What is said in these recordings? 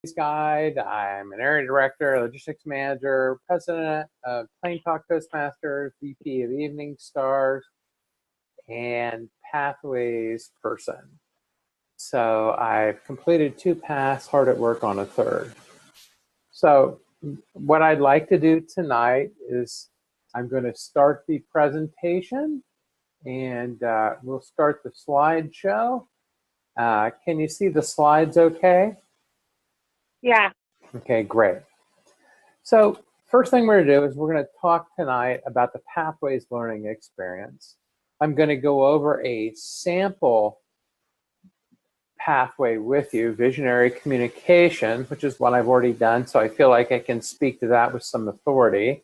Guide. I'm an area director, logistics manager, president of Plain Talk Toastmasters, VP of Evening Stars, and Pathways person. So I've completed 2 paths, hard at work on a 3rd. So what I'd like to do tonight is I'm going to start the presentation, and we'll start the slideshow. Can you see the slides okay? Yeah. Okay, great. So first thing we're going to do is we're going to talk tonight about the Pathways learning experience. I'm going to go over a sample pathway with you, visionary communication, which is what I've already done, so I feel like I can speak to that with some authority.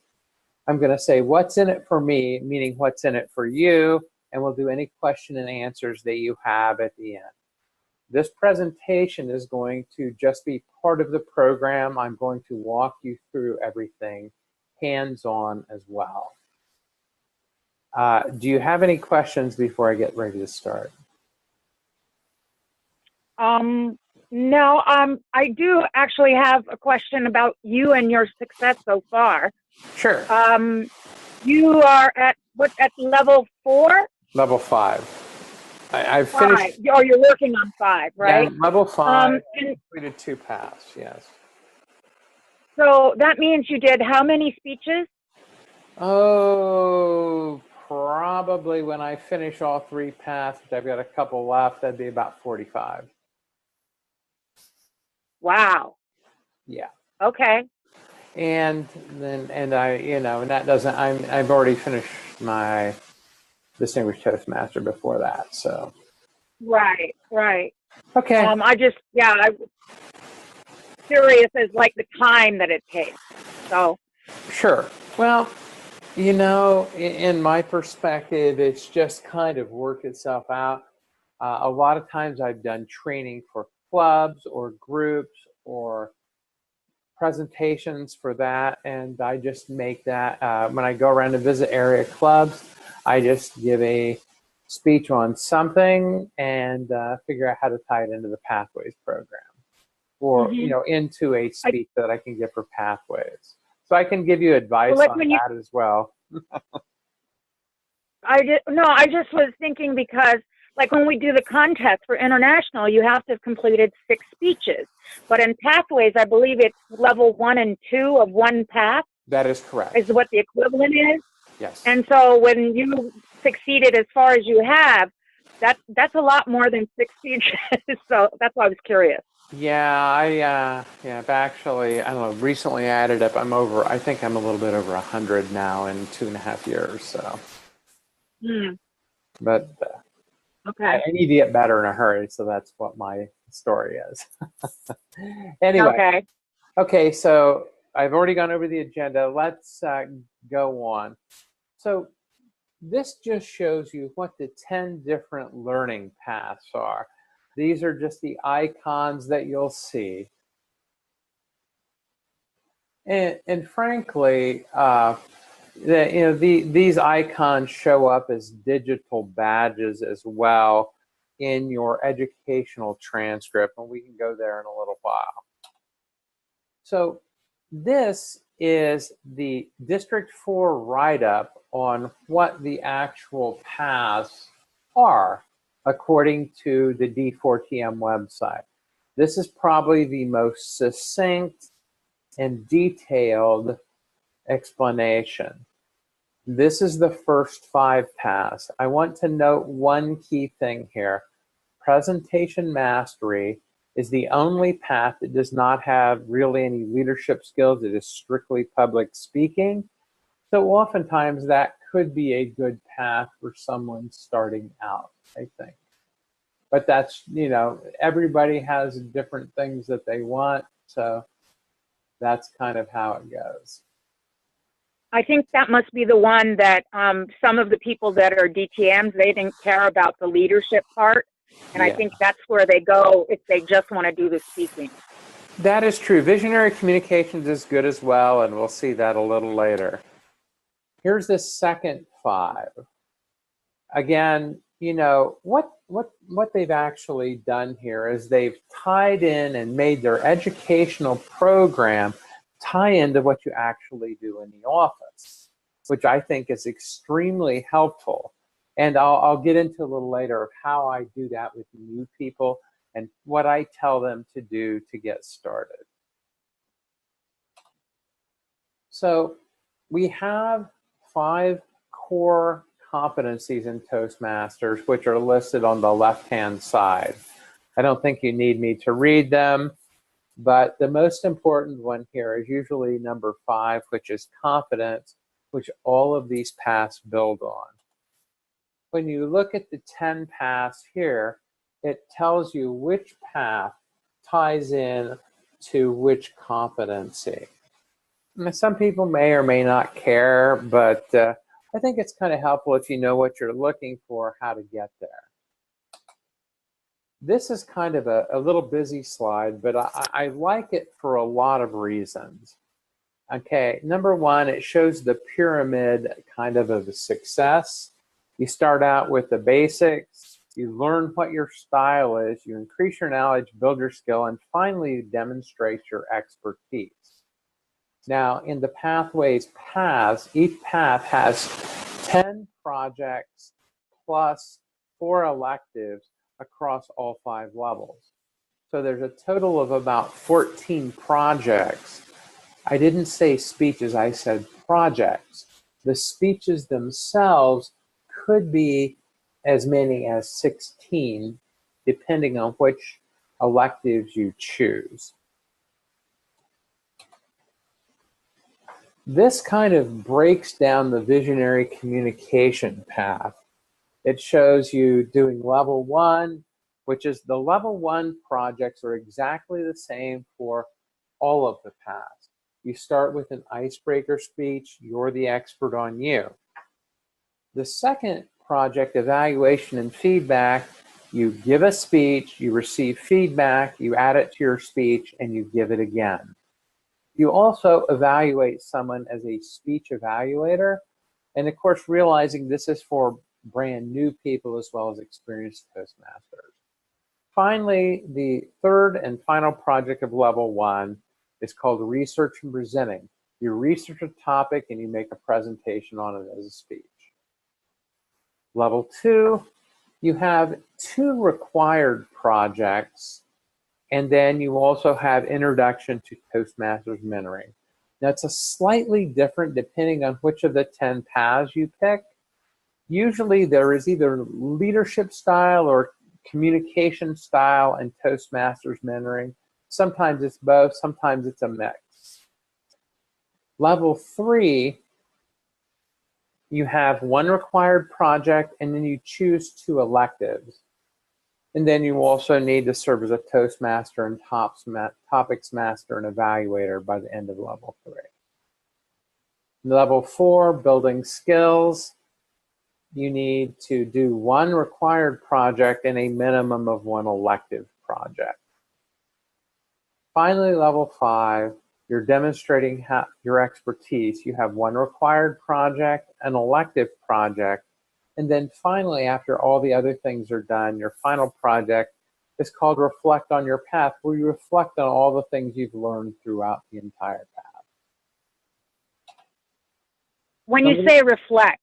I'm going to say what's in it for me, meaning what's in it for you, and we'll do any question and answers that you have at the end. This presentation is going to just be part of the program. I'm going to walk you through everything hands-on as well. Do you have any questions before I get ready to start? No, I do actually have a question about you and your success so far. Sure. You are at level 4? Level 5. I've finished. Oh, you're working on 5, right? Yeah, level 5. Completed 2 paths, yes. So that means you did how many speeches? Oh, probably when I finish all 3 paths, which I've got a couple left, that'd be about 45. Wow. Yeah. Okay. And then, and that doesn't, I've already finished my Distinguished Toastmaster before that, so. Right. Okay. I'm curious as like the time that it takes, so. Sure. Well, in my perspective, it's just kind of worked itself out. A lot of times I've done training for clubs or groups or presentations for that, and I just make that, when I go around to visit area clubs, I just give a speech on something and figure out how to tie it into the Pathways program, or into a speech that I can give for Pathways. So I can give you advice on that as well. I just was thinking because like when we do the contest for international, you have to have completed 6 speeches. But in Pathways, I believe it's level 1 and 2 of 1 path. That is correct. Is what the equivalent is. Yes. And so when you succeeded as far as you have, that's a lot more than 6 speeches. So that's why I was curious. Yeah, I've actually, I don't know, recently added up, I think I'm a little bit over 100 now in 2.5 years, so. But okay. I need to get better in a hurry, so that's what my story is. Anyway. Okay, so I've already gone over the agenda. Let's go on. So this just shows you what the 10 different learning paths are. These are just the icons that you'll see. And frankly, these icons show up as digital badges as well in your educational transcript, and we can go there in a little while. So this is the District 4 write-up on what the actual paths are according to the D4TM website. This is probably the most succinct and detailed explanation. This is the first 5 paths. I want to note one key thing here. Presentation mastery is the only path that does not have really any leadership skills. It is strictly public speaking. So oftentimes that could be a good path for someone starting out, I think. But that's, everybody has different things that they want. So that's kind of how it goes. I think that must be the one that some of the people that are DTMs, they didn't care about the leadership part. And I think that's where they go if they just want to do the speaking. That is true. Visionary communications is good as well, and we'll see that a little later. Here's the second 5. Again, you know, what they've actually done here is they've tied in and made their educational program tie into what you actually do in the office, which I think is extremely helpful. And I'll get into a little later of how I do that with new people and what I tell them to do to get started. So we have 5 core competencies in Toastmasters, which are listed on the left-hand side. I don't think you need me to read them, but the most important one here is usually number 5, which is confidence, which all of these paths build on. When you look at the 10 paths here, it tells you which path ties in to which competency. Some people may or may not care, but I think it's kind of helpful if you know what you're looking for, how to get there. This is kind of a little busy slide, but I like it for a lot of reasons. Okay, number 1, it shows the pyramid kind of a success. You start out with the basics, you learn what your style is, you increase your knowledge, build your skill, and finally you demonstrate your expertise. Now, in the pathways paths, each path has 10 projects plus 4 electives across all 5 levels. So there's a total of about 14 projects. I didn't say speeches, I said projects. The speeches themselves could be as many as 16, depending on which electives you choose. This kind of breaks down the visionary communication path. It shows you doing level 1, which is the level 1 projects are exactly the same for all of the paths. You start with an icebreaker speech, you're the expert on you. The second project, evaluation and feedback, you give a speech, you receive feedback, you add it to your speech, and you give it again. You also evaluate someone as a speech evaluator, and of course realizing this is for brand new people as well as experienced Toastmasters. Finally, the third and final project of level 1 is called research and presenting. You research a topic and you make a presentation on it as a speech. Level 2, you have 2 required projects, and then you also have introduction to Toastmasters mentoring. Now it's a slightly different depending on which of the 10 paths you pick. Usually there is either leadership style or communication style and Toastmasters mentoring. Sometimes it's both, sometimes it's a mix. Level 3, you have 1 required project and then you choose 2 electives. And then you also need to serve as a Toastmaster and Topics Master and Evaluator by the end of level 3. Level 4, building skills. You need to do 1 required project and a minimum of 1 elective project. Finally, level 5, you're demonstrating your expertise. You have 1 required project, an elective project, and then finally, after all the other things are done, your final project is called Reflect on Your Path, where you reflect on all the things you've learned throughout the entire path. When you say reflect,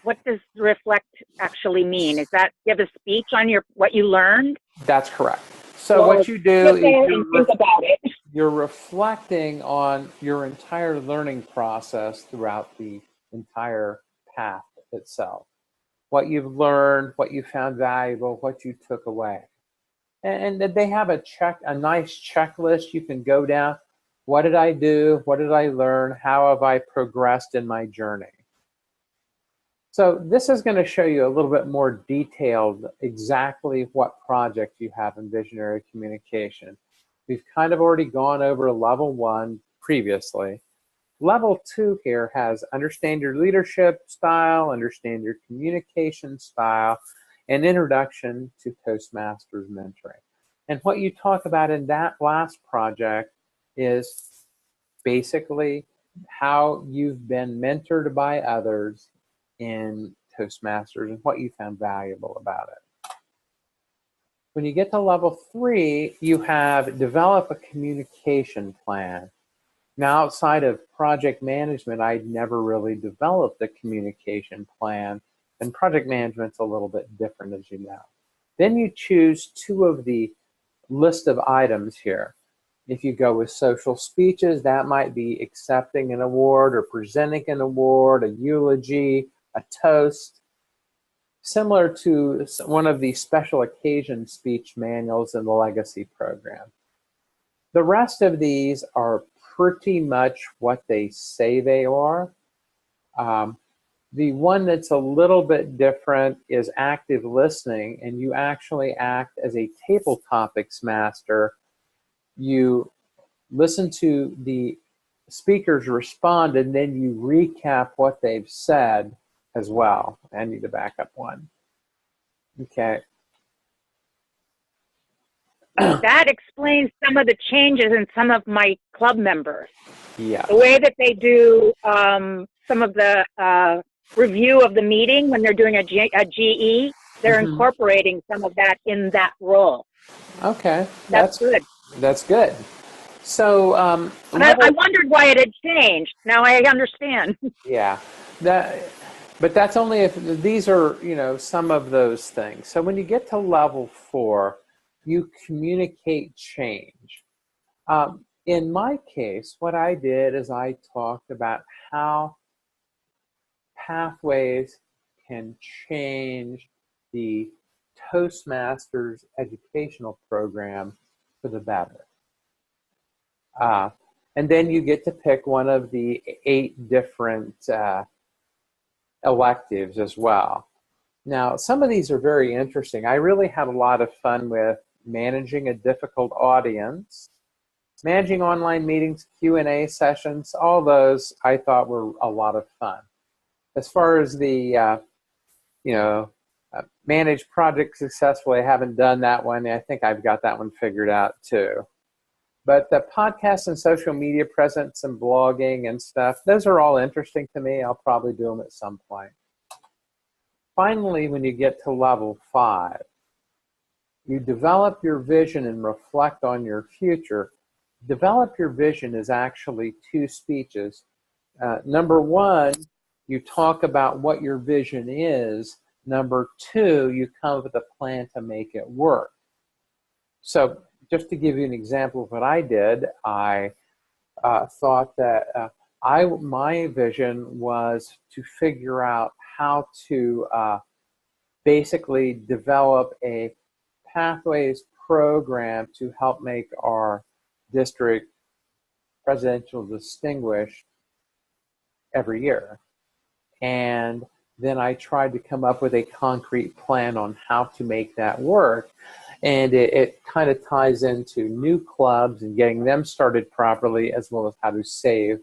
what does reflect actually mean? Is that give a speech on what you learned? That's correct. So what you do is you're reflecting on your entire learning process throughout the entire path itself. What you've learned, what you found valuable, what you took away. And they have a nice checklist you can go down. What did I do? What did I learn? How have I progressed in my journey? So this is going to show you a little bit more detailed exactly what project you have in visionary communication. We've kind of already gone over level 1 previously. Level 2 here has understand your leadership style, understand your communication style, and introduction to Toastmasters mentoring. And what you talk about in that last project is basically how you've been mentored by others in Toastmasters and what you found valuable about it. When you get to level 3, you have develop a communication plan. Now, outside of project management, I'd never really developed a communication plan, and project management's a little bit different, as you know. Then you choose 2 of the list of items here. If you go with social speeches, that might be accepting an award or presenting an award, a eulogy, a toast, similar to one of the special occasion speech manuals in the legacy program. The rest of these are pretty much what they say they are. The one that's a little bit different is active listening, and you actually act as a table topics master. You listen to the speakers respond, and then you recap what they've said as well. I need to back up one. Okay. That explains some of the changes in some of my club members. Yeah. The way that they do some of the review of the meeting when they're doing a GE, they're incorporating some of that in that role. Okay. That's good. That's good. So I wondered why it had changed. Now I understand. Yeah. But that's only if these are, some of those things. So when you get to level 4, you communicate change. In my case, what I did is I talked about how pathways can change the Toastmasters educational program for the better. And then you get to pick one of the 8 different electives as well. Now, some of these are very interesting. I really had a lot of fun with managing a difficult audience, managing online meetings, Q&A sessions. All those I thought were a lot of fun. As far as the, manage projects successfully, I haven't done that one. I think I've got that one figured out too. But the podcast and social media presence and blogging and stuff, those are all interesting to me. I'll probably do them at some point. Finally, when you get to level 5, you develop your vision and reflect on your future. Develop your vision is actually 2 speeches. Number 1, you talk about what your vision is. Number 2, you come up with a plan to make it work. So just to give you an example of what I did, I thought that my vision was to figure out how to basically develop a pathways program to help make our district presidential distinguished every year. And then I tried to come up with a concrete plan on how to make that work. And it kind of ties into new clubs and getting them started properly, as well as how to save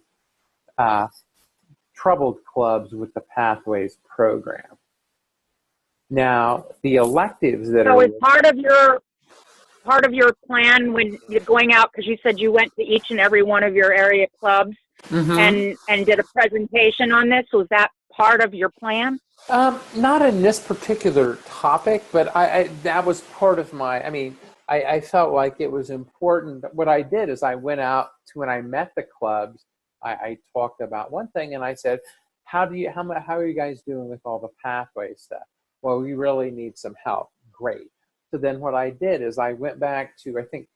troubled clubs with the Pathways program. Now, the electives that So is part of your plan when you're going out, because you said you went to each and every one of your area clubs and did a presentation on this, was that part of your plan? Not in this particular topic, but that was part of I felt like it was important. What I did is I went out to, when I met the clubs, I talked about one thing and I said, how are you guys doing with all the pathway stuff? Well, we really need some help. Great. So then what I did is I went back to, I think,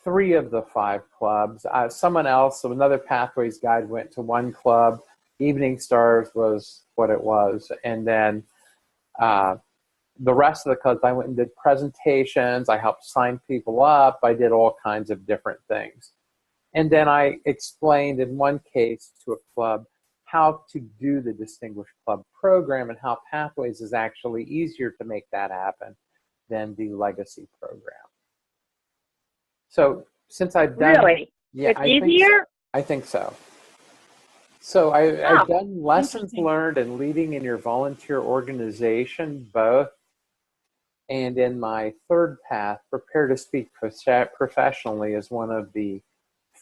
3 of the 5 clubs. Someone else, so another Pathways guide, went to one club. Evening Stars was what it was. And then the rest of the clubs, I went and did presentations. I helped sign people up. I did all kinds of different things. And then I explained in one case to a club how to do the Distinguished Club program and how Pathways is actually easier to make that happen than the Legacy program. So since I've done... Really? Yeah, it's easier? I think so. So I've done lessons learned and leading in your volunteer organization, both. And in my 3rd path, prepare to speak professionally, is one of the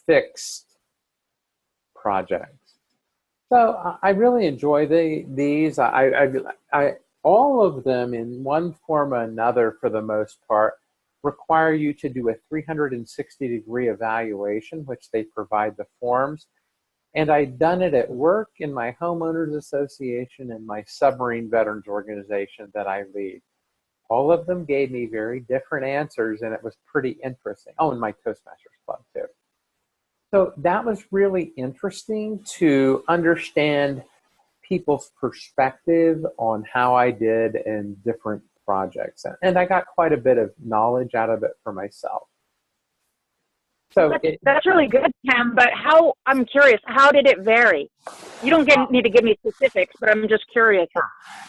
fixed projects. So I really enjoy these. All of them in one form or another, for the most part, require you to do a 360-degree evaluation, which they provide the forms. And I'd done it at work, in my homeowners association, and my submarine veterans organization that I lead. All of them gave me very different answers, and it was pretty interesting. Oh, and my Toastmasters Club too. So that was really interesting to understand people's perspective on how I did in different projects. And I got quite a bit of knowledge out of it for myself. So that's really good, Cam, but I'm curious, how did it vary? You don't need to give me specifics, but I'm just curious.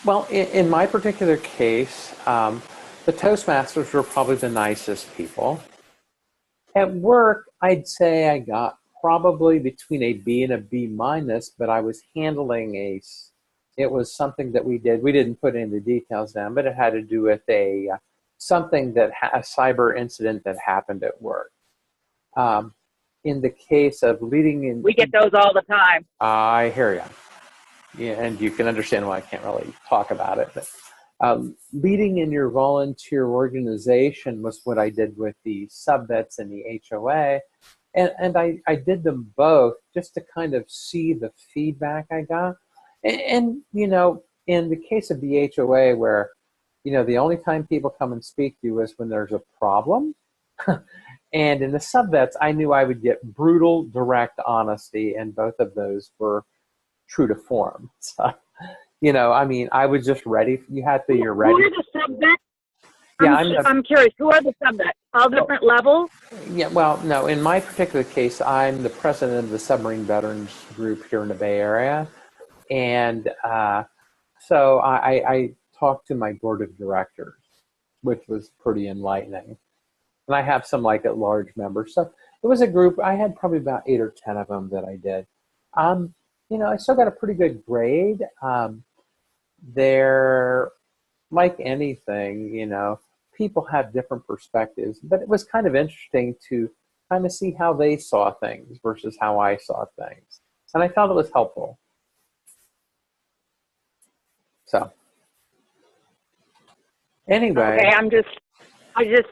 Well, in my particular case, the Toastmasters were probably the nicest people. At work, I'd say I got probably between a B and a B minus, but I was handling it was something that we did. We didn't put any of the details down, but it had to do with a cyber incident that happened at work. In the case of leading in... We get those all the time. I hear you. Yeah, and you can understand why I can't really talk about it. But leading in your volunteer organization was what I did with the sub-vets and the HOA. And I did them both just to kind of see the feedback I got. And, you know, in the case of the HOA, where, you know, the only time people come and speak to you is when there's a problem. And in the sub-vets, I knew I would get brutal, direct honesty, and both of those were true to form. So, you know, I mean, I was just ready. You're ready. Who are the sub-vets? Yeah, I'm curious. Who are the sub-vets? All different levels? Yeah, well, no. In my particular case, I'm the president of the Submarine Veterans Group here in the Bay Area. And so I talked to my board of directors, which was pretty enlightening. And I have some like at-large members. So it was a group. I had probably about 8 or 10 of them that I did. You know, I still got a pretty good grade. They're like anything, you know, people have different perspectives, but it was kind of interesting to kind of see how they saw things versus how I saw things. And I felt it was helpful. So anyway. Okay, I guess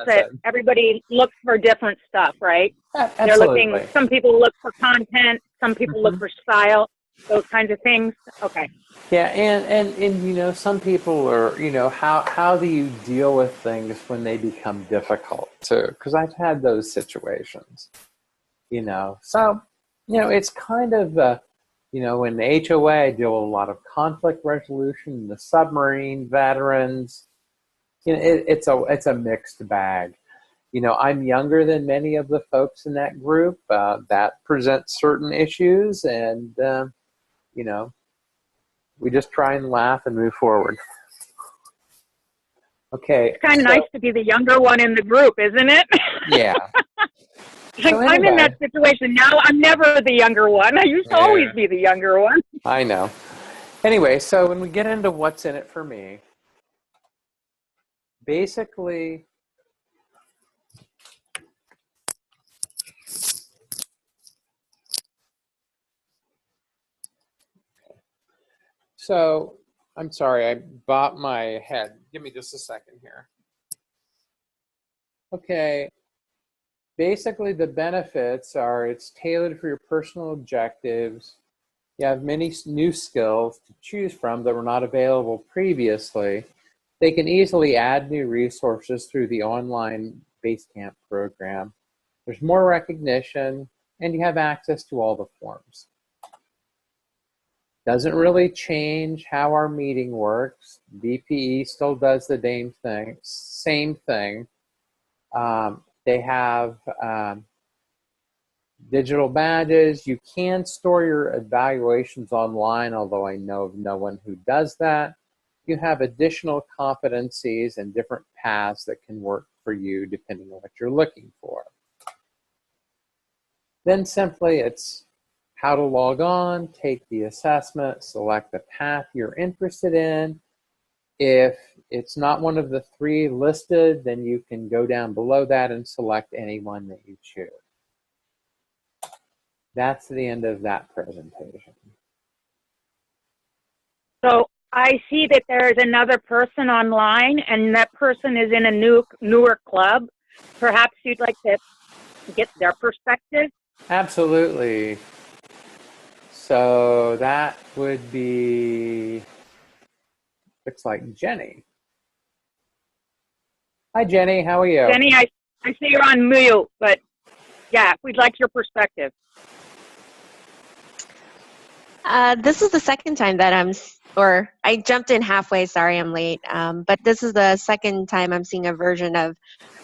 that everybody looks for different stuff, right? Absolutely. Some people look for content, some people look for style, those kinds of things. Okay. Yeah, and you know, some people are, you know, how do you deal with things when they become difficult too? Because I've had those situations, you know. So, you know, it's kind of, you know, in the HOA, I deal with a lot of conflict resolution, the submarine veterans. You know, it's a mixed bag. You know, I'm younger than many of the folks in that group. That presents certain issues, and you know, we just try and laugh and move forward. Okay. It's kind of nice to be the younger one in the group, isn't it? Yeah. So anyway, I'm in that situation now. I'm never the younger one. I used to always be the younger one. I know. Anyway, so when we get into what's in it for me, basically, so I'm sorry, I bopped my head. Give me just a second here. Okay. Basically, the benefits are it's tailored for your personal objectives. You have many new skills to choose from that were not available previously. They can easily add new resources through the online Basecamp program. There's more recognition, and you have access to all the forms. Doesn't really change how our meeting works. DPE still does the same thing. They have digital badges. You can store your evaluations online, although I know of no one who does that. You have additional competencies and different paths that can work for you depending on what you're looking for. Then simply it's how to log on, take the assessment, select the path you're interested in. If it's not one of the 3 listed, then you can go down below that and select any one that you choose. That's the end of that presentation. So I see that there is another person online, and that person is in a newer club. Perhaps you'd like to get their perspective. Absolutely. So that would be, looks like Jenny. Hi, Jenny. How are you? Jenny, I see you're on mute, but yeah, we'd like your perspective. This is the second time that I jumped in halfway, sorry I'm late, but this is the second time I'm seeing a version of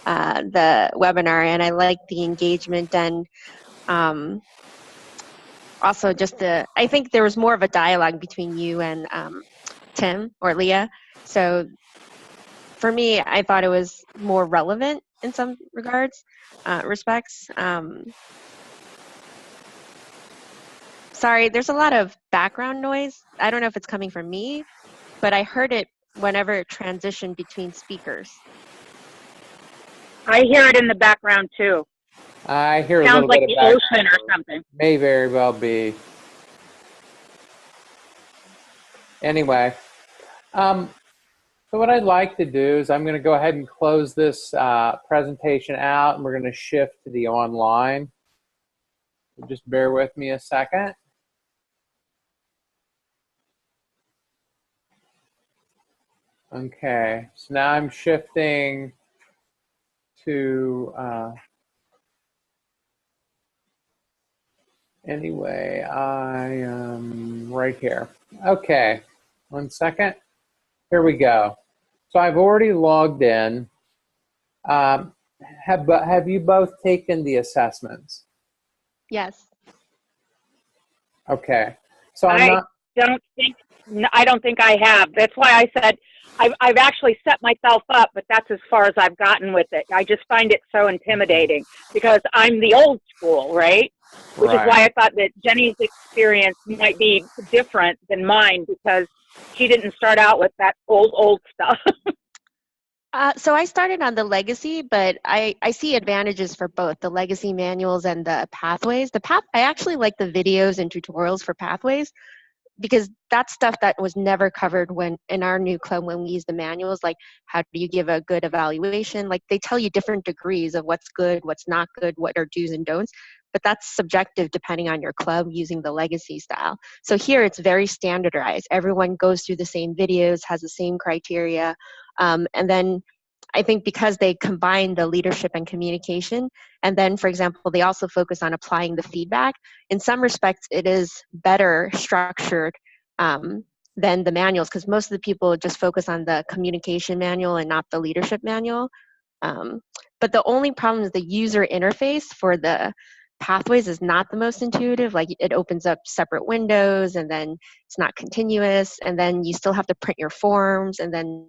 the webinar, and I like the engagement and also I think there was more of a dialogue between you and Tim or Leah. So for me, I thought it was more relevant in some respects. Sorry, there's a lot of background noise. I don't know if it's coming from me, but I heard it whenever it transitioned between speakers. I hear it in the background too. I hear a Sounds little like bit the of ocean or something. May very well be. Anyway, so what I'd like to do is I'm going to go ahead and close this presentation out, and we're going to shift to the online. Just bear with me a second. Okay, so now I'm shifting to, anyway, I am right here. Okay, 1 second. Here we go. So I've already logged in. Have you both taken the assessments? Yes. Okay. So I don't think I have. That's why I said I've actually set myself up, but that's as far as I've gotten with it. I just find it so intimidating because I'm the old school, right? Which is why I thought that Jenny's experience might be different than mine because she didn't start out with that old stuff. So I started on the legacy, but I see advantages for both the legacy manuals and the pathways. I actually like the videos and tutorials for pathways because that's stuff that was never covered when in our new club when we use the manuals, like how do you give a good evaluation? Like they tell you different degrees of what's good, what's not good, what are do's and don'ts, but that's subjective depending on your club using the legacy style. So here it's very standardized. Everyone goes through the same videos, has the same criteria, and then I think because they combine the leadership and communication, and then, for example, they also focus on applying the feedback. In some respects, it is better structured than the manuals because most of the people just focus on the communication manual and not the leadership manual. But the only problem is the user interface for the pathways is not the most intuitive. Like it opens up separate windows and then it's not continuous. And then you still have to print your forms, and then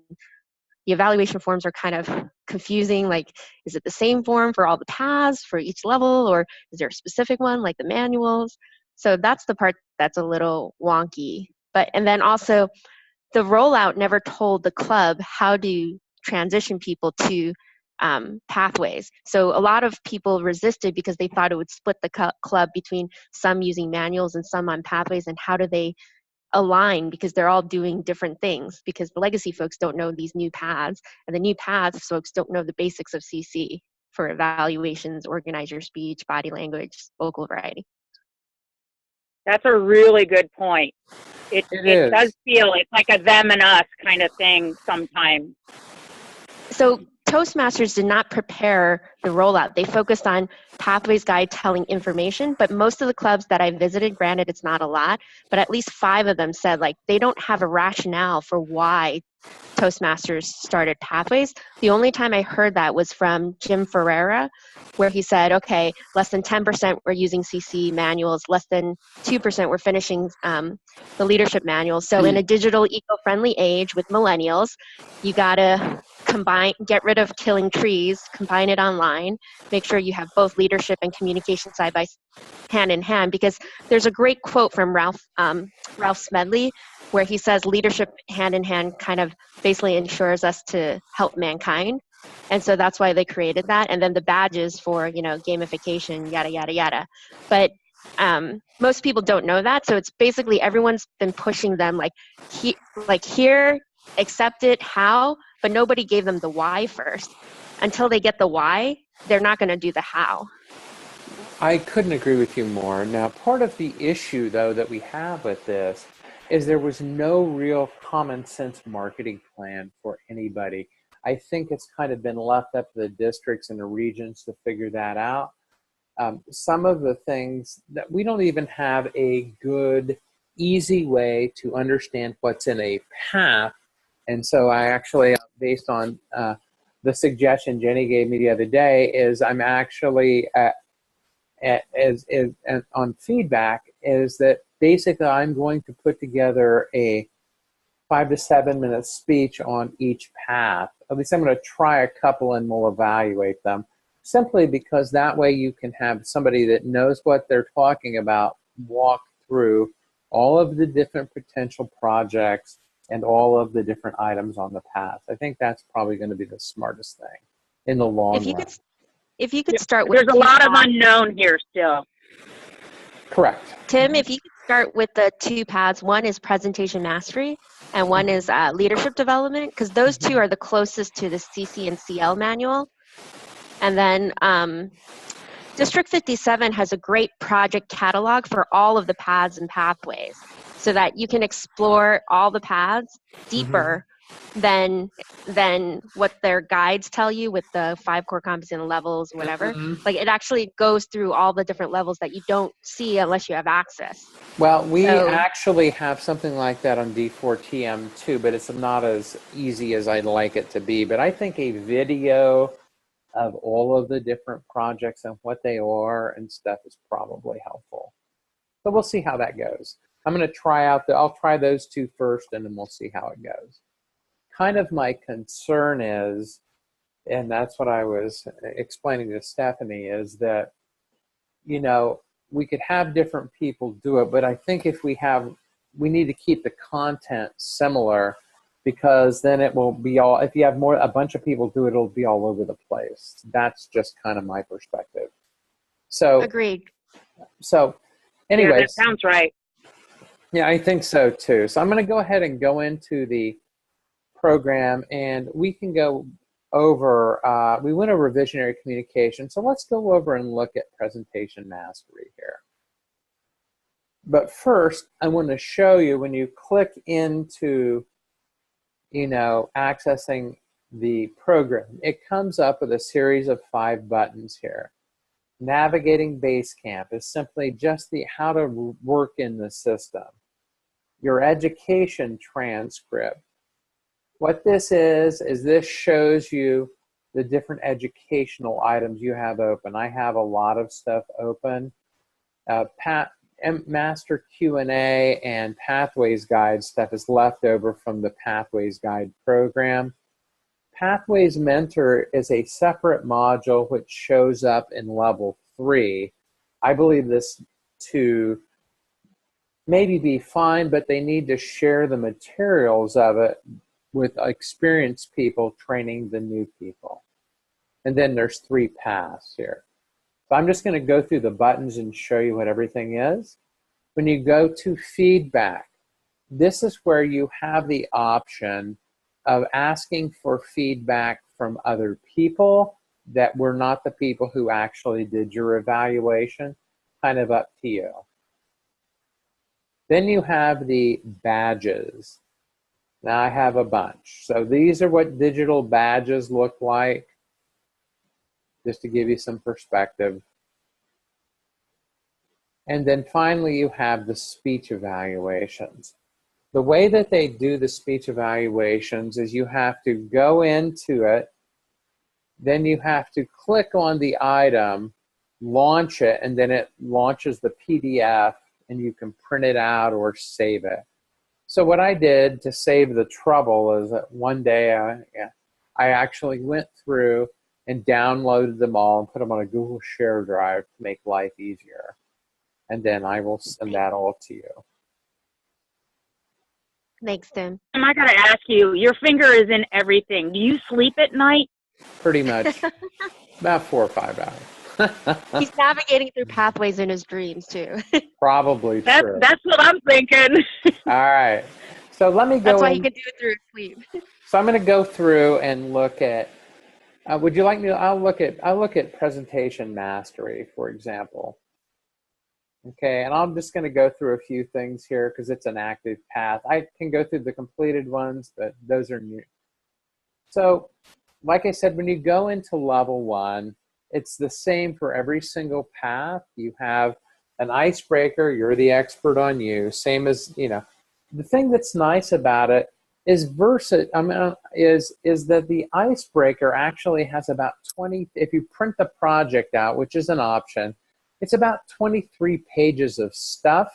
the evaluation forms are kind of confusing. Like, is it the same form for all the paths for each level, or is there a specific one like the manuals? So that's the part that's a little wonky. And then also the rollout never told the club how to transition people to pathways. So a lot of people resisted because they thought it would split the club between some using manuals and some on pathways, and how do they align because they're all doing different things because the legacy folks don't know these new paths and the new paths folks don't know the basics of CC for evaluations, organize your speech, body language, vocal variety. That's a really good point. It does feel it's like a them and us kind of thing sometimes. So Toastmasters did not prepare the rollout. They focused on Pathways Guide telling information, but most of the clubs that I visited, granted it's not a lot, but at least 5 of them said like they don't have a rationale for why Toastmasters started Pathways. The only time I heard that was from Jim Ferreira, where he said, okay, less than 10% were using CC manuals, less than 2% were finishing the leadership manuals. So in a digital eco-friendly age with millennials, you gotta get rid of killing trees, combine it online, make sure you have both leadership and communication hand in hand, because there's a great quote from Ralph Smedley where he says leadership hand in hand kind of basically ensures us to help mankind. And so that's why they created that. And then the badges for, gamification, yada, yada, yada. But Most people don't know that. So it's basically everyone's been pushing them like here, accept it, how, but nobody gave them the why first. Until they get the why, they're not going to do the how. I couldn't agree with you more. Now, part of the issue, though, that we have with this is there was no real common sense marketing plan for anybody. I think it's kind of been left up to the districts and the regions to figure that out. Some of the things that we don't even have a good, easy way to understand what's in a path. And so I actually, based on the suggestion Jenny gave me the other day, is I'm actually on feedback is that basically I'm going to put together a 5 to 7 minute speech on each path. At least I'm going to try a couple and we'll evaluate them, simply because that way you can have somebody that knows what they're talking about walk through all of the different potential projects and all of the different items on the path. I think that's probably going to be the smartest thing in the long run. If you could start with There's a lot of unknown here still. Correct. Tim, if you could start with the 2 paths, one is presentation mastery and one is leadership development, because those 2 are the closest to the CC and CL manual. And then District 57 has a great project catalog for all of the paths and pathways so that you can explore all the paths deeper than what their guides tell you with the 5 core competency levels, whatever. Like it actually goes through all the different levels that you don't see unless you have access. Well, we actually have something like that on D4TM too, but it's not as easy as I'd like it to be. But I think a video of all of the different projects and what they are and stuff is probably helpful. So we'll see how that goes. I'm going to try out I'll try those 2 first and then we'll see how it goes. Kind of my concern is, and that's what I was explaining to Stephanie, is that, you know, we could have different people do it, but I think if we need to keep the content similar, because then it will be all, if you have a bunch of people do it, it'll be all over the place. That's just kind of my perspective. So agreed. So anyways. Yeah, that sounds right. Yeah, I think so too. So I'm going to go ahead and go into the program and we can go over, we went over visionary communication. So let's go over and look at presentation mastery here. But first, I want to show you when you click into, you know, accessing the program, it comes up with a series of 5 buttons here. Navigating Basecamp is simply just the how to work in the system. Your education transcript. What this is this shows you the different educational items you have open. I have a lot of stuff open. Master Q&A and Pathways Guide stuff is left over from the Pathways Guide program. Pathways Mentor is a separate module which shows up in level 3. I believe this to maybe be fine, but they need to share the materials of it with experienced people training the new people. And then there's 3 paths here. So I'm just going to go through the buttons and show you what everything is. When you go to feedback, this is where you have the option of asking for feedback from other people that were not the people who actually did your evaluation. Kind of up to you. Then you have the badges. Now I have a bunch. So these are what digital badges look like, just to give you some perspective. And then finally you have the speech evaluations. The way that they do the speech evaluations is you have to go into it, then you have to click on the item, launch it, and then it launches the PDF and you can print it out or save it. So what I did to save the trouble is that one day I actually went through and downloaded them all and put them on a Google Share Drive to make life easier. And then I will send that all to you. Thanks, Tim. I got to ask you, your finger is in everything. Do you sleep at night? Pretty much. About 4 or 5 hours. He's navigating through pathways in his dreams too. Probably true. That's what I'm thinking. All right. So let me That's go why he in. can do it through his sleep. So I'm going to go through and look at. Would you like me to? I'll look at presentation mastery, for example. Okay, and I'm just going to go through a few things here because it's an active path. I can go through the completed ones, but those are new. So, like I said, when you go into level 1, it's the same for every single path. You have an icebreaker. You're the expert on you. Same as, the thing that's nice about it is is that the icebreaker actually has about 20, if you print the project out, which is an option, it's about 23 pages of stuff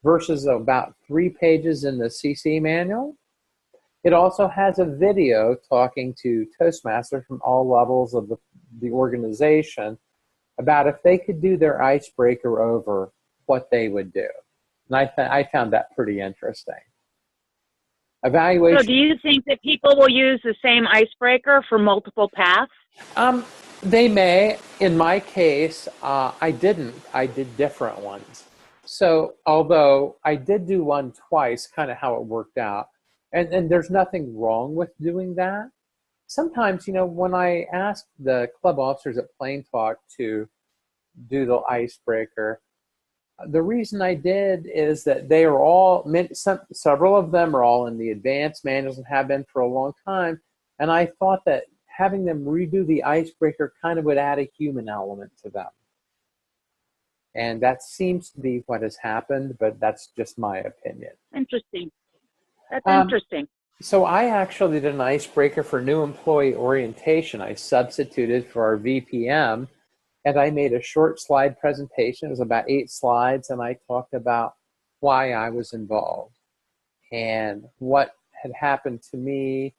versus about 3 pages in the CC manual. It also has a video talking to Toastmasters from all levels of the organization about if they could do their icebreaker over, what they would do. And I found that pretty interesting. Evaluation. So do you think that people will use the same icebreaker for multiple paths? They may. In my case, I didn't. I did different ones. So although I did do one twice, kind of how it worked out, and there's nothing wrong with doing that. Sometimes, when I asked the club officers at Plain Talk to do the icebreaker, the reason I did is that they are all, several of them are all in the advanced manuals and have been for a long time, and I thought that having them redo the icebreaker kind of would add a human element to them. And that seems to be what has happened, but that's just my opinion. Interesting. That's interesting. So I actually did an icebreaker for new employee orientation. I substituted for our VPM, and I made a short slide presentation. It was about 8 slides, and I talked about why I was involved and what had happened to me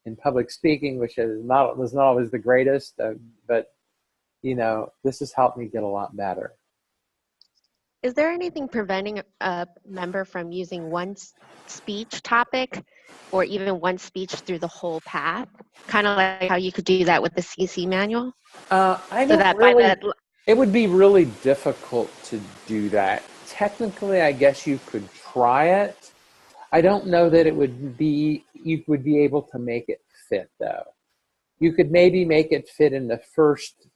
in public speaking, which was not always the greatest, but this has helped me get a lot better. Is there anything preventing a member from using one speech topic or even one speech through the whole path? Kind of like how you could do that with the CC manual? It would be really difficult to do that. Technically, I guess you could try it. I don't know that you would be able to make it fit, though. You could maybe make it fit in the first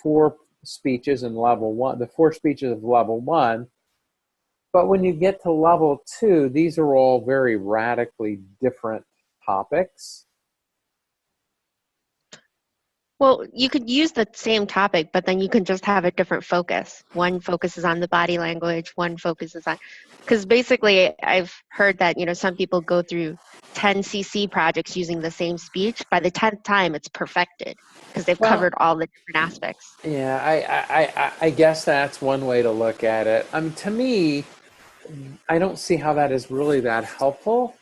4 speeches in level 1, the 4 speeches of level 1. But when you get to level 2, these are all very radically different topics. Well, you could use the same topic, but then you can just have a different focus. One focuses on the body language, one focuses on, because basically I've heard that, some people go through 10 CC projects using the same speech. By the 10th time, it's perfected because they've covered all the different aspects. Yeah, I guess that's one way to look at it. To me, I don't see how that is really that helpful.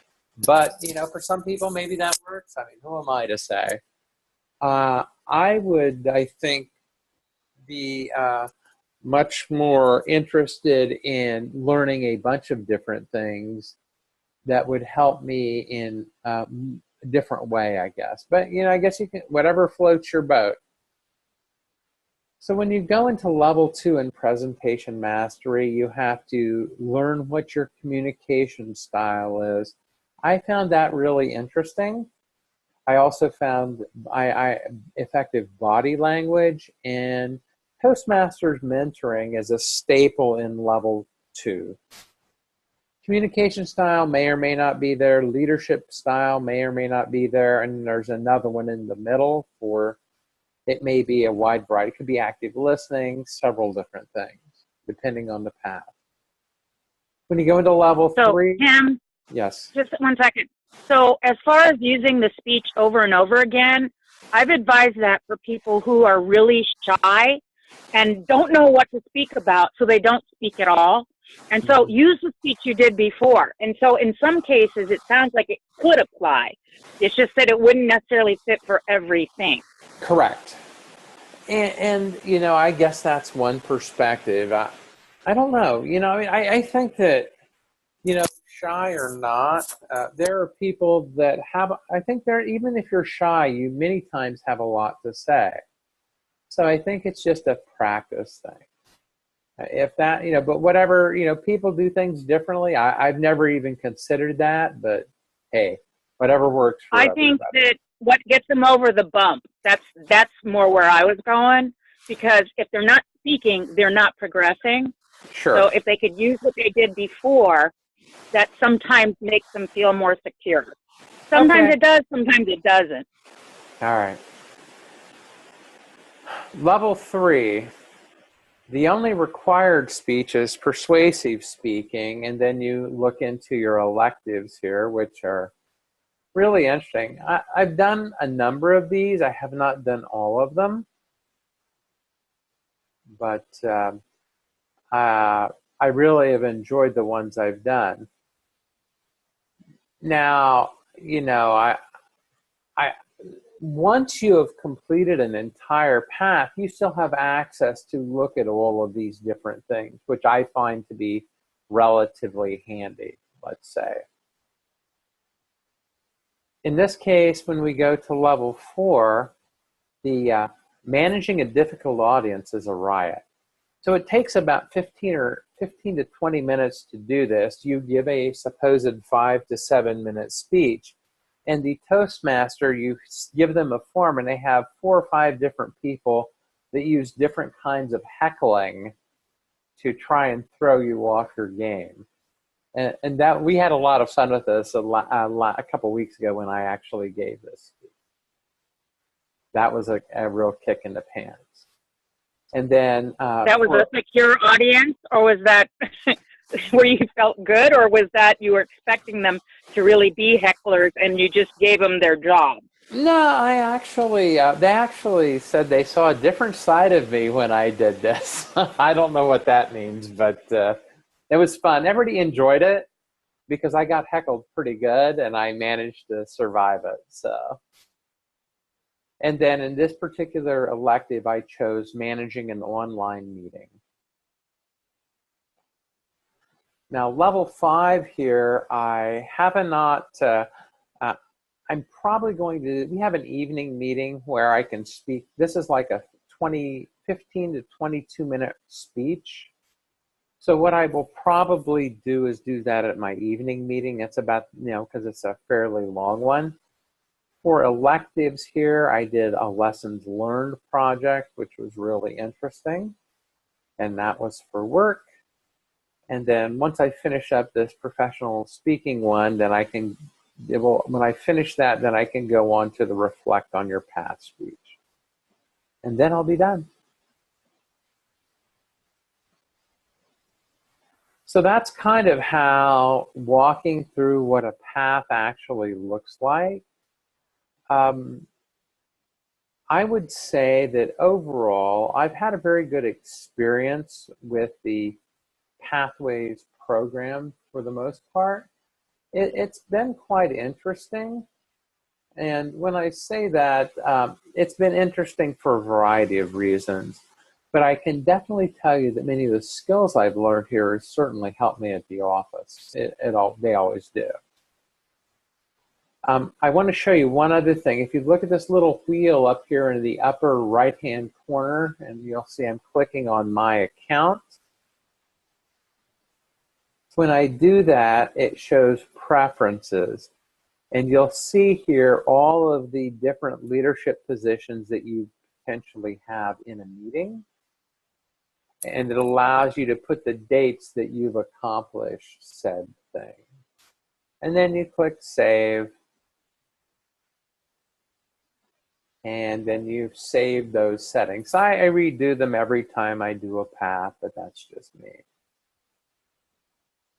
But, for some people, maybe that works. Who am I to say? I think, be much more interested in learning a bunch of different things that would help me in a different way, I guess. But, I guess you can, whatever floats your boat. So when you go into level 2 in presentation mastery, you have to learn what your communication style is. I found that really interesting. I also found effective body language, and Toastmasters mentoring is a staple in level 2. Communication style may or may not be there. Leadership style may or may not be there. And there's another one in the middle for, it may be a wide variety. It could be active listening, several different things, depending on the path. When you go into level 3. Tim, yes. Just 1 second. So as far as using the speech over and over again, I've advised that for people who are really shy and don't know what to speak about, so they don't speak at all. And so use the speech you did before. And so in some cases, it sounds like it could apply. It's just that it wouldn't necessarily fit for everything. Correct. And I guess that's one perspective. I don't know. I think that, shy or not, there are people that have, I think even if you're shy, you many times have a lot to say. So I think it's just a practice thing. If that, but whatever, people do things differently. I've never even considered that, but hey, whatever works for I everybody. think that what gets them over the bump, that's more where I was going, because if they're not speaking, they're not progressing. Sure. So if they could use what they did before, that sometimes makes them feel more secure. Sometimes it does, sometimes it doesn't. All right. Level 3. The only required speech is persuasive speaking, and then you look into your electives here, which are really interesting. I've done a number of these. I have not done all of them, but I really have enjoyed the ones I've done. Now, I once you have completed an entire path, you still have access to look at all of these different things, which I find to be relatively handy, let's say. In this case, when we go to level 4, the managing a difficult audience is a riot. So it takes about 15 to 20 minutes to do this. You give a supposed 5 to 7 minute speech, and the Toastmaster, you give them a form, and they have 4 or 5 different people that use different kinds of heckling to try and throw you off your game. And that we had a lot of fun with this a couple weeks ago when I actually gave this speech. That was a real kick in the pants. And then that was a secure audience, or was that where you felt good, or was that you were expecting them to really be hecklers and you just gave them their job? No, I actually, they actually said they saw a different side of me when I did this. I don't know what that means, but it was fun. Everybody enjoyed it because I got heckled pretty good and I managed to survive it. So. And then in this particular elective, I chose managing an online meeting. Now, level 5 here, I have not, I'm probably going to, we have an evening meeting where I can speak. This is like a 15 to 22 minute speech. So what I will probably do is do that at my evening meeting. It's about, because it's a fairly long one. For electives here, I did a lessons learned project, which was really interesting. And that was for work. And then once I finish up this professional speaking one, then when I finish that, then I can go on to the reflect on your path speech. And then I'll be done. So that's kind of how walking through what a path actually looks like. I would say that overall, I've had a very good experience with the Pathways program for the most part. It's been quite interesting. And when I say that, it's been interesting for a variety of reasons. But I can definitely tell you that many of the skills I've learned here have certainly helped me at the office. They always do. I want to show you one other thing. If you look at this little wheel up here in the upper right-hand corner, and you'll see I'm clicking on my account. When I do that, it shows preferences. And you'll see here all of the different leadership positions that you potentially have in a meeting. And it allows you to put the dates that you've accomplished said thing. And then you click Save. And then you've saved those settings. I redo them every time I do a path, but that's just me.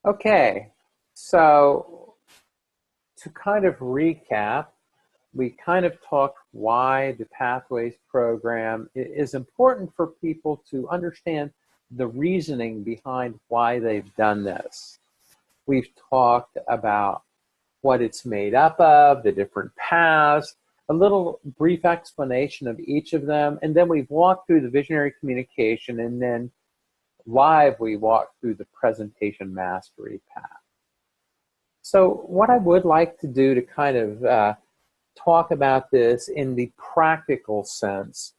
Okay, so to kind of recap, we kind of talked why the Pathways program is important for people to understand the reasoning behind why they've done this. We've talked about what it's made up of, the different paths, a little brief explanation of each of them, and then we've walked through the visionary communication, and then live we walked through the presentation mastery path. So what I would like to do to kind of talk about this in the practical sense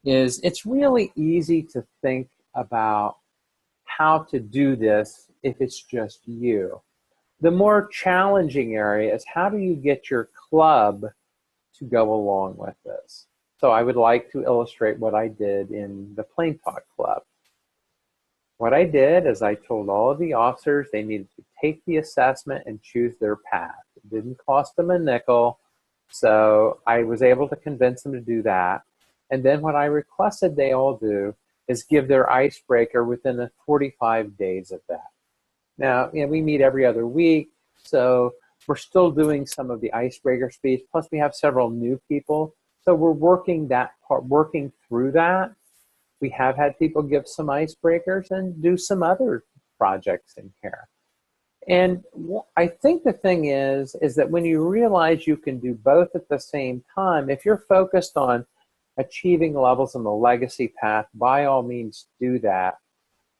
is it's really easy to think about how to do this if it's just you. The more challenging area is how do you get your club to go along with this? So I would like to illustrate what I did in the Plain Talk Club. What I did is I told all of the officers they needed to take the assessment and choose their path. It didn't cost them a nickel, so I was able to convince them to do that. And then what I requested they all do is give their icebreaker within the 45 days of that. Now, we meet every other week, so we're still doing some of the icebreaker speech, plus we have several new people. So we're working through that. We have had people give some icebreakers and do some other projects in here. And I think the thing is that when you realize you can do both at the same time, if you're focused on achieving levels in the legacy path, by all means do that.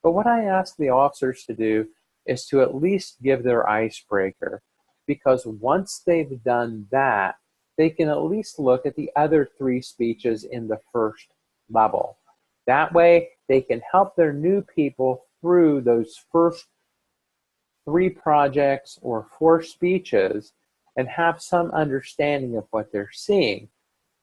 But what I ask the officers to do is to at least give their icebreaker, because once they've done that, they can at least look at the other 3 speeches in the first level. That way, they can help their new people through those first 3 projects or 4 speeches and have some understanding of what they're seeing.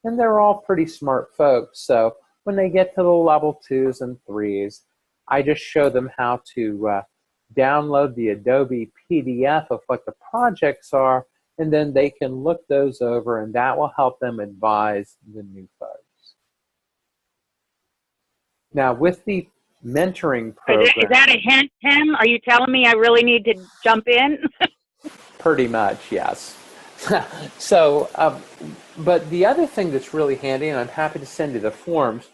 And they're all pretty smart folks, so when they get to the level 2s and 3s, I just show them how to download the Adobe PDF of what the projects are, and then they can look those over, and that will help them advise the new folks. Now, with the mentoring program... Is that a hint, Tim? Are you telling me I really need to jump in? Pretty much, yes. So, but the other thing that's really handy, and I'm happy to send you the forms,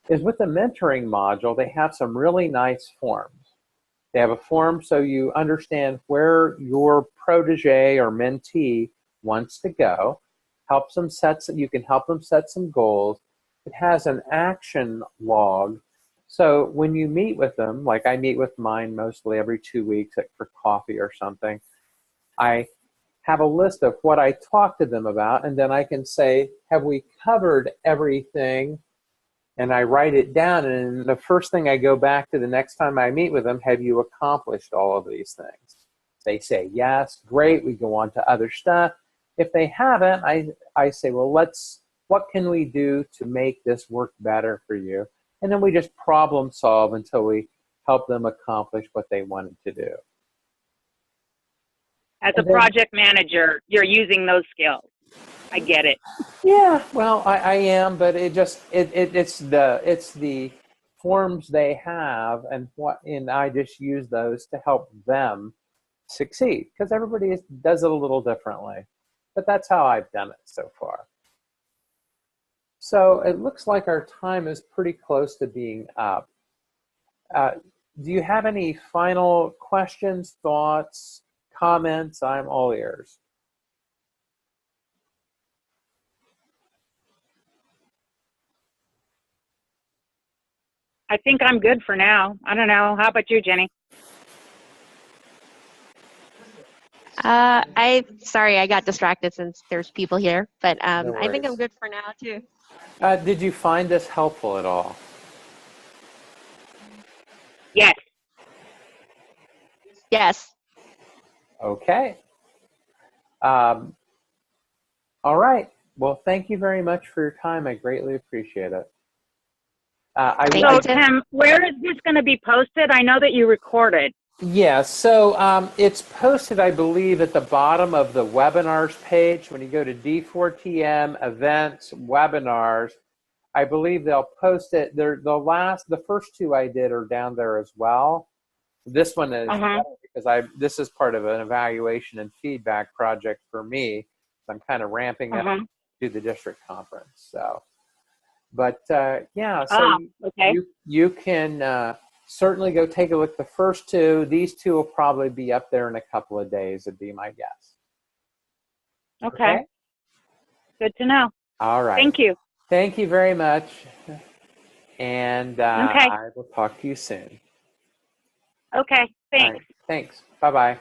is with the mentoring module, they have some really nice forms. They have a form so you understand where your protege or mentee wants to go. You can help them set some goals. It has an action log. So when you meet with them, like I meet with mine mostly every 2 weeks for coffee or something, I have a list of what I talked to them about, and then I can say, have we covered everything? And I write it down, and the first thing I go back to the next time I meet with them, have you accomplished all of these things? They say yes, great, we go on to other stuff. If they haven't, I say, well, what can we do to make this work better for you? And then we just problem solve until we help them accomplish what they wanted to do. As a project manager, you're using those skills. I get it. Yeah, well, I am, but it's the forms they have, and I just use those to help them succeed, because everybody does it a little differently. But that's how I've done it so far. So it looks like our time is pretty close to being up. Do you have any final questions, thoughts, comments? I'm all ears. I think I'm good for now. I don't know. How about you, Jenny? Sorry, I got distracted since there's people here, but No I think I'm worries. good for now too. Did you find this helpful at all? Yes. Yes. Okay. All right. Well, thank you very much for your time. I greatly appreciate it. So, Tim, where is this going to be posted? I know that you recorded. Yeah, so it's posted, I believe, at the bottom of the webinars page. When you go to D4TM, events, webinars, I believe they'll post it. The first 2 I did are down there as well. This one is better because this is part of an evaluation and feedback project for me. So I'm kind of ramping up to the district conference. So, but yeah, so okay. you can certainly go take a look at the first 2. These 2 will probably be up there in a couple of days, would be my guess. Okay. Good to know. All right. Thank you. Thank you very much. And I will talk to you soon. Okay. Thanks. All right. Thanks. Bye-bye.